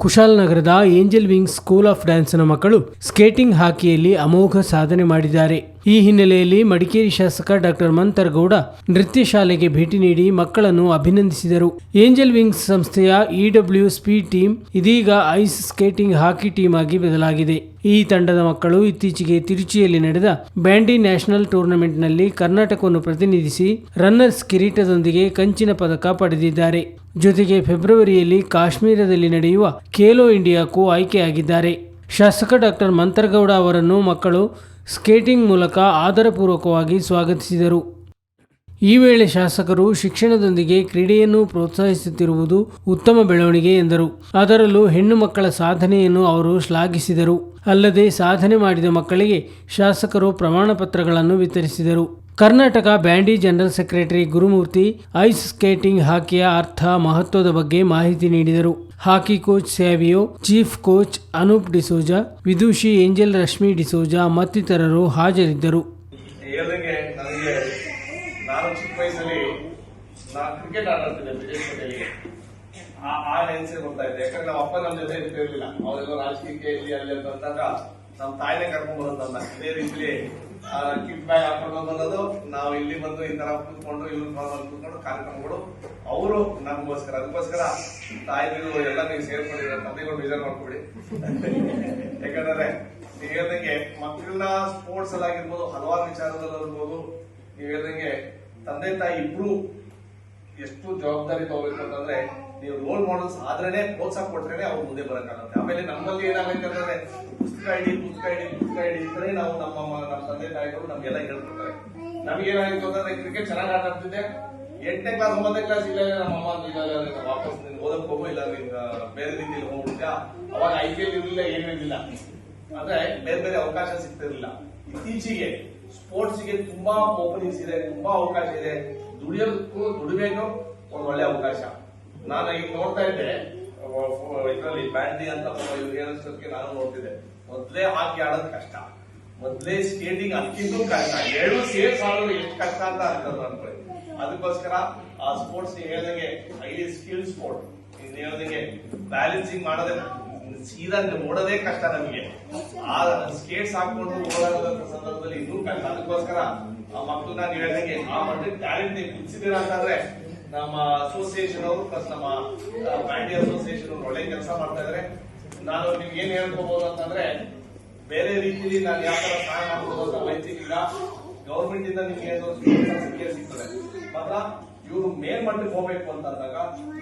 ಕುಶಾಲನಗರದ angel wings school of ಡ್ಯಾನ್ಸ್ನ ಮಕ್ಕಳು skating ಹಾಕಿಯಲ್ಲಿ ಅಮೋಘ ಸಾಧನೆ ಮಾಡಿದ್ದಾರೆ. ಈ ಹಿನ್ನೆಲೆಯಲ್ಲಿ ಮಡಿಕೇರಿ ಶಾಸಕ ಡಾಕ್ಟರ್ ಮಂತರಗೌಡ ನೃತ್ಯ ಶಾಲೆಗೆ ಭೇಟಿ ನೀಡಿ ಮಕ್ಕಳನ್ನು ಅಭಿನಂದಿಸಿದರು. ಏಂಜಲ್ ವಿಂಗ್ಸ್ ಸಂಸ್ಥೆಯ EW ಸ್ಪೀಡ್ ಟೀಮ್ ಇದೀಗ ಐಸ್ ಸ್ಕೇಟಿಂಗ್ ಹಾಕಿ ಟೀಮ್ ಆಗಿ ಬದಲಾಗಿದೆ. ಈ ತಂಡದ ಮಕ್ಕಳು ಇತ್ತೀಚೆಗೆ ತಿರುಚಿಯಲ್ಲಿ ನಡೆದ ಬ್ಯಾಂಡಿ ನ್ಯಾಷನಲ್ ಟೂರ್ನಮೆಂಟ್ನಲ್ಲಿ ಕರ್ನಾಟಕವನ್ನು ಪ್ರತಿನಿಧಿಸಿ ರನ್ನರ್ಸ್ ಕಿರೀಟದೊಂದಿಗೆ ಕಂಚಿನ ಪದಕ ಪಡೆದಿದ್ದಾರೆ. ಜೊತೆಗೆ ಫೆಬ್ರವರಿಯಲ್ಲಿ ಕಾಶ್ಮೀರದಲ್ಲಿ ನಡೆಯುವ ಖೇಲೋ ಇಂಡಿಯಾಕ್ಕೂ ಆಯ್ಕೆಯಾಗಿದ್ದಾರೆ. ಶಾಸಕ ಡಾಕ್ಟರ್ ಮಂತರಗೌಡ ಅವರನ್ನು ಮಕ್ಕಳು ಸ್ಕೇಟಿಂಗ್ ಮೂಲಕ ಆದರಪೂರ್ವಕವಾಗಿ ಸ್ವಾಗತಿಸಿದರು. ಈ ವೇಳೆ ಶಾಸಕರು ಶಿಕ್ಷಣದೊಂದಿಗೆ ಕ್ರೀಡೆಯನ್ನು ಪ್ರೋತ್ಸಾಹಿಸುತ್ತಿರುವುದು ಉತ್ತಮ ಬೆಳವಣಿಗೆ ಎಂದರು. ಅದರಲ್ಲೂ ಹೆಣ್ಣು ಮಕ್ಕಳ ಸಾಧನೆಯನ್ನು ಅವರು ಶ್ಲಾಘಿಸಿದರು. ಅಲ್ಲದೆ ಸಾಧನೆ ಮಾಡಿದ ಮಕ್ಕಳಿಗೆ ಶಾಸಕರು ಪ್ರಮಾಣ ಪತ್ರಗಳನ್ನು ವಿತರಿಸಿದರು. Karnataka bandy general secretary Gurumurthy ice skating ಹಾಕಿಯ ಅರ್ಥ ಮಹತ್ವದ ಬಗ್ಗೆ ಮಾಹಿತಿ ನೀಡಿದರು. Hockey coach Savio, chief coach Anoop D'Souza, Vidushi Angel Rashmi D'Souza ಮತ್ತಿತರರು ಹಾಜರಿದ್ದರು. ನಾನು ಚಿಕ್ಕ ವಯಸ್ಸಲ್ಲಿ ಕ್ರಿಕೆಟ್ ಆಡ್ತಿದ್ದೆ ವಿದೇಶದಲ್ಲಿ. ಆ ನೆನ್ಸೆ ಬರ್ತಾ ಇದೆ. ಯಾಕಂದ್ರೆ ನಮ್ಮ ಅಪ್ಪ ನಮ್ಮ ಜೊತೆ ಇರ್ತಿರ್ಲಿಲ್ಲ. ಅವರೆಲ್ಲ ರಾಜಕೀಯಕ್ಕೆ ಇಲ್ಲಿ ಅಲ್ಲಿ ಅಂತಂದಾಗ ನಮ್ಮ ತಾಯಿನೇ ಕರ್ಕೊಂಡ್ ಬರೋದನ್ನ ಇದೇ ರೀತಿಲಿ ಕಿಟ್ ಬ್ಯಾಗ್ ಹಾಕೊಂಡು ಬಂದದು. ನಾವು ಇಲ್ಲಿ ಬಂದು ಈ ತರ ಕೂತ್ಕೊಂಡು ಇಲ್ಲಿ ಕೂತ್ಕೊಂಡು ಕಾರ್ಯಕ್ರಮಗಳು ಅವರು ನಮಗೋಸ್ಕರ ಅದಕ್ಕೋಸ್ಕರ ತಾಯಿಗಳು ಎಲ್ಲ ನೀವು ಸೇರ್ಕೊಂಡಿರೋ ತಂದೆಗಳು ಬೇಜಾರು ಮಾಡ್ಕೊಬಿಡಿ. ಯಾಕಂದ್ರೆ ನೀವು ಹೇಳ್ದಂಗೆ ಮಕ್ಕಳನ್ನ ಸ್ಪೋರ್ಟ್ಸ್ ಅಲ್ಲಿ ಆಗಿರ್ಬೋದು, ಹಲವಾರು ವಿಚಾರದಲ್ಲಿ ಇರ್ಬೋದು. ನೀವು ಹೇಳ್ದಂಗೆ ತಂದೆ ತಾಯಿ ಇಬ್ರು ಎಷ್ಟು ಜವಾಬ್ದಾರಿ ತಗೋಬೇಕು ಅಂತಂದ್ರೆ ನೀವು ರೋಲ್ ಮಾಡೆಲ್ಸ್ ಆದ್ರೇನೆ ಪ್ರೋತ್ಸಾಹ ಕೊಟ್ರೇನೆ ಅವ್ರು ಮುಂದೆ ಬರಕ್ಕಾಗುತ್ತೆ. ಆಮೇಲೆ ನಮ್ಮಲ್ಲಿ ಏನಾಗುತ್ತೆ ಅಂತಂದ್ರೆ ಪುಸ್ತಕ ಇದ್ರೆ ನಾವು ನಮ್ಮ ತಂದೆ ತಾಯಿಗಳು ನಮ್ಗೆಲ್ಲ ಹೇಳ್ಕೊಡ್ತಾರೆ. ನಮ್ಗೆ ಏನಾಗಿತ್ತು ಅಂತಂದ್ರೆ ಕ್ರಿಕೆಟ್ ಚೆನ್ನಾಗಿ ಆಟ ಆಡ್ತಿದ್ದೆ, 8ನೇ ಕ್ಲಾಸ್ 9ನೇ ಕ್ಲಾಸ್ ಇಲ್ಲ ನಮ್ಮ ಅಮ್ಮ ಇಲ್ಲ ವಾಪಸ್ ನೀನು ಓದಕ್ ಹೋಗೋ, ಇಲ್ಲ ಬೇರೆ ರೀತಿಯಲ್ಲಿ ಹೋಗ್ಬಿಡ್ತೀಯ. ಅವಾಗ IPL ಇರಲಿಲ್ಲ, ಏನೂ ಇರಲಿಲ್ಲ, ಅಂದ್ರೆ ಬೇರೆ ಬೇರೆ ಅವಕಾಶ ಸಿಗ್ತಿರ್ಲಿಲ್ಲ. ಇತ್ತೀಚೆಗೆ ಸ್ಪೋರ್ಟ್ಸ್ಗೆ ತುಂಬಾ ಓಪನಿಂಗ್ಸ್ ಇದೆ, ತುಂಬಾ ಅವಕಾಶ ಇದೆ. ದುಡಿಬೇಕು ಒಂದು ಒಳ್ಳೆ ಅವಕಾಶ. ನಾನು ಈಗ ನೋಡ್ತಾ ಇದ್ದೆ ಇದರಲ್ಲಿ ಬ್ಯಾಂಡಿ ಅಂತ ಹೇಳೋಷ್ಟಕ್ಕೆ ನಾನು ನೋಡ್ತಿದ್ದೆ. ಮೊದ್ಲೇ ಹಾಕಿ ಆಡೋದು ಕಷ್ಟ, ಮೊದ್ಲೇ ಸ್ಕೇಟಿಂಗ್ ಅದಕ್ಕಿಂತ ಕಷ್ಟ, 2 ಸೇರ್ಸ್ ಆಡೋದು ಎಷ್ಟು ಕಷ್ಟ ಅಂತ ಅನ್ಕೊಳ್ಳಿ. ಅದಕ್ಕೋಸ್ಕರ ಆ ಸ್ಪೋರ್ಟ್ಸ್ ನೀವು ಹೇಳ್ದಂಗೆ ಹೈಲಿ ಸ್ಕಿಲ್ ಸ್ಪೋರ್ಟ್. ನೀವು ಹೇಳ್ದಂಗೆ ಬ್ಯಾಲೆನ್ಸಿಂಗ್ ಮಾಡೋದೇ ಸೀದಾ ನೋಡೋದೇ ಕಷ್ಟ ನಮಗೆ. ಆ ಸ್ಕೇಟ್ಸ್ ಹಾಕೊಂಡು ಓಡಾಡೋದಂತ ಸಂದರ್ಭದಲ್ಲಿ ಇನ್ನೂ ಕಷ್ಟ. ಅದಕ್ಕೋಸ್ಕರ ಆ ಮಕ್ಕಳನ್ನ ನೀವು ಹೇಳ್ದಂಗೆ ಆ ಮಟ್ಟಕ್ಕೆ ಟ್ಯಾಲೆಂಟ್ ನೀವು ಕುದಿಸಿದೀರ ಅಂತಂದ್ರೆ ನಮ್ಮ ಅಸೋಸಿಯೇಷನ್ ಅವರು ಪ್ಲಸ್ ನಮ್ಮ ಬ್ಯಾಂಡಿ ಅಸೋಸಿಯೇಷನ್ ಒಳ್ಳೆ ಕೆಲಸ ಮಾಡ್ತಾ ಇದಾರೆ. ನಾನು ನಿಮ್ಗೆ ಏನ್ ಹೇಳ್ಕೋಬಹುದು ಅಂತಂದ್ರೆ ಬೇರೆ ರೀತಿಯಲ್ಲಿ ನಾನು ಯಾವ ತರ ಸಹಾಯ ಮಾಡಬಹುದು ಅಂತ ವೈಯಕ್ತಿಕ ಗವರ್ಮೆಂಟ್ ಇಂದ ನಿಮ್ಗೆ ಸಿಗ್ತದೆ. ಮಾತ್ರ ಇವರು ಮೇಲ್ಮಟ್ಟಕ್ಕೆ ಹೋಗ್ಬೇಕು ಅಂತಂದಾಗ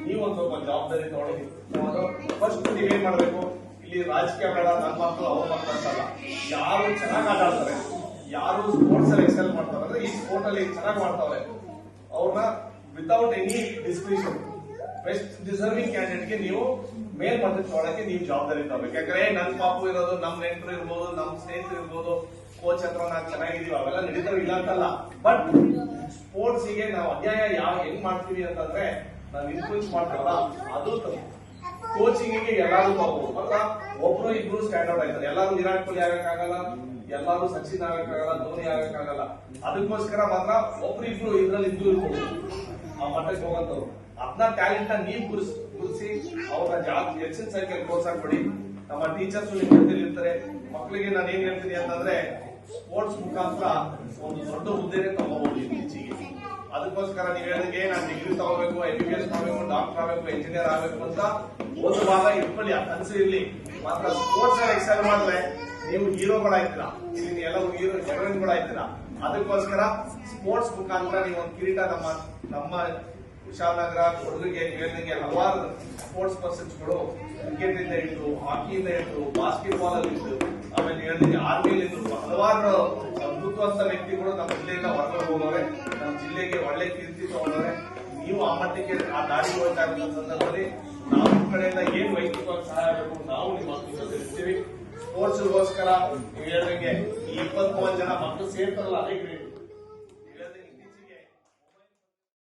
ನೀವೊಂದು ಸ್ವಲ್ಪ ಜವಾಬ್ದಾರಿ ತಗೊಂಡು ಫಸ್ಟ್ ನೀವೇನ್ ಮಾಡ್ಬೇಕು, ಇಲ್ಲಿ ರಾಜಕೀಯ ಬೇಡ, ನನ್ನ ಮಕ್ಕಳು ಅವ್ರ ಮಕ್ಕಳು ಅಂತಲ್ಲ, ಯಾರು ಚೆನ್ನಾಗಿ ಆಟ ಆಡ್ತಾರೆ, ಯಾರು ಸ್ಪೋರ್ಟ್ಸ್ ಅಲ್ಲಿ ಎಕ್ಸೆಲ್ ಮಾಡ್ತಾರೆ ಅಂದ್ರೆ ಈ ಸ್ಪೋರ್ಟ್ ಅಲ್ಲಿ ಚೆನ್ನಾಗಿ ಮಾಡ್ತಾವ್ರೆ ಅವ್ರನ್ನ without any discretion best deserving ಕ್ಯಾಂಡಿಡೇಟ್ಗೆ ನೀವು ಮೇಲ್ಮಟ್ಟಕ್ಕೆ ತಗೊಳಕ್ಕೆ ನೀವು ಜವಾಬ್ದಾರಿ ತಗೋಬೇಕು. ಯಾಕಂದ್ರೆ ನನ್ನ ಪಾಪು ಇರೋದು, ನಮ್ಮ ನೆಂಟರು ಇರ್ಬೋದು, ನಮ್ಮ ಸ್ನೇಹಿತರು ಇರ್ಬೋದು, ಕೋಚ್ ಹತ್ರ ನಾವು ಚೆನ್ನಾಗಿದೀವಿ, ಅವೆಲ್ಲ ನಡೀತಾವೆ ಇಲ್ಲ ಅಂತಲ್ಲ. ಬಟ್ ಸ್ಪೋರ್ಟ್ಸ್ ಗೆ ನಾವು ಅನ್ಯಾಯ ಹೆಂಗ್ ಮಾಡ್ತೀವಿ ಅಂತಂದ್ರೆ ನಾವು ಇನ್ಫ್ಲೂಯೆನ್ಸ್ ಮಾಡ್ತಾರಲ್ಲ ಅದು ಕೋಚಿಂಗ್ ಗೆ ಎಲ್ಲಾರು ತಗೋಬಹುದು. ಮಾತ್ರ ಒಬ್ರು ಇಬ್ರು ಸ್ಟ್ಯಾಂಡ್ ಔಟ್ ಆಯ್ತಾರೆ. ಎಲ್ಲಾರು ವಿರಾಟ್ ಕೊಹ್ಲಿ ಆಗಕ್ಕಾಗಲ್ಲ, ಎಲ್ಲಾರು ಸಚಿನ್ ಆಗಕ್ಕಾಗಲ್ಲ, ಧೋನಿ ಆಗಕ್ಕಾಗಲ್ಲ. ಅದಕ್ಕೋಸ್ಕರ ಮಾತ್ರ ಒಬ್ರು ಇಬ್ರು ಇದ್ರಲ್ಲಿ ಇದ್ದು ಇರ್ಬೋದು ಆ ಮಟ್ಟಕ್ಕೆ ಹೋಗಂತವ್ರು. ಅದನ್ನ ಟ್ಯಾಲೆಂಟ್ ನೀವು ಗುರುಸಿ ಅವ್ರನ್ನ ಹೆಚ್ಚಿನ ಸಂಖ್ಯೆಯಲ್ಲಿ ಪ್ರೋತ್ಸಾಹ ಕೊಡಿ. ನಮ್ಮ ಟೀಚರ್ಸ್ ನಿಮ್ಮ ಜೊತೆಲಿ ಇರ್ತಾರೆ. ಮಕ್ಕಳಿಗೆ ನಾನು ಏನ್ ಹೇಳ್ತೀನಿ ಅಂತಂದ್ರೆ ಸ್ಪೋರ್ಟ್ಸ್ ಮುಖಾಂತರ ಒಂದು ದೊಡ್ಡ ಹುದ್ದೆನೆ ತಗೋಬಹುದು ಇತ್ತೀಚೆಗೆ. ಅದಕ್ಕೋಸ್ಕರ ನೀವು ಹೇಳಿದ್ರೆ ನಾನು ಡಿಗ್ರಿ ತಗೋಬೇಕು, MBBS ಮಾಡಬೇಕು, ಡಾಕ್ಟರ್ ಆಗಬೇಕು, ಇಂಜಿನಿಯರ್ ಆಗಬೇಕು ಅಂತ ಒಂದು ಭಾಗ ಇಟ್ಕೊಳ್ಳಿ, ಆ ಕನಸು ಇರ್ಲಿ. ಮಾತ್ರ ಸ್ಪೋರ್ಟ್ಸ್ ಅಲ್ಲಿ ಎಕ್ಸೆಲ್ ಮಾಡಿದ್ರೆ ನೀವು ಹೀರೋಗಳಾಯ್ತೀರಾ, ಇಲ್ಲಿ ಎಲ್ಲರೂ ಹೀರೋಯಿನ್ಗಳಾಯ್ತೀರಾ. ಅದಕ್ಕೋಸ್ಕರ ಸ್ಪೋರ್ಟ್ಸ್ ಮುಖಾಂತರ ನೀವು ಒಂದು ಕಿರೀಟ ನಮ್ಮ ಕುಶಾಲನಗರ ಕೊಡಗಿಗೆ ಹೇಳಿದಂಗೆ ಹಲವಾರು ಸ್ಪೋರ್ಟ್ಸ್ ಪರ್ಸನ್ಸ್ಗಳು ಕ್ರಿಕೆಟ್ ಇಂದ ಹಿಡಿದು, ಹಾಕಿಯಿಂದ ಹಿಡಿದು, ಬಾಸ್ಕೆಟ್ಬಾಲ್ ಅಲ್ಲಿ ಇದ್ದು, ಆಮೇಲೆ ಹೇಳಿದಂಗೆ ಆರ್ಮಿಯಲ್ಲಿ ಇದ್ದು ಹಲವಾರು ಅದ್ಭುತವಂತ ವ್ಯಕ್ತಿಗಳು ನಮ್ಮ ಜಿಲ್ಲೆಯಿಂದ ಹೊರಗಡೆ ಹೋಗೋರೆ, ನಮ್ಮ ಜಿಲ್ಲೆಗೆ ಒಳ್ಳೆ ಕೀರ್ತಿ ತಗೊಂಡವ್ರೆ. ನೀವು ಆ ಮಟ್ಟಕ್ಕೆ ಆ ದಾರಿ ಹೋಗ್ತಾ ಇರೋ ಸಂದರ್ಭದಲ್ಲಿ ನಾವು ಕಡೆಯಿಂದ ಏನ್ ವೈಯಕ್ತಿಕವಾಗಿ ಸಹಾಯ ಆಗಬೇಕು ನಾವು ನಿಮ್ಮ ಜೊತೆ ಇರ್ತೀವಿ. ಸ್ಪೋರ್ಟ್ಸ್ಗೋಸ್ಕರ ನೀವು ಹೇಳಿದಂಗೆ 23 ಜನ ಮಕ್ಕಳು ಸೇರ್ತಾರಲ್ಲ ಅದೇ ಗ್ರೇಟ್.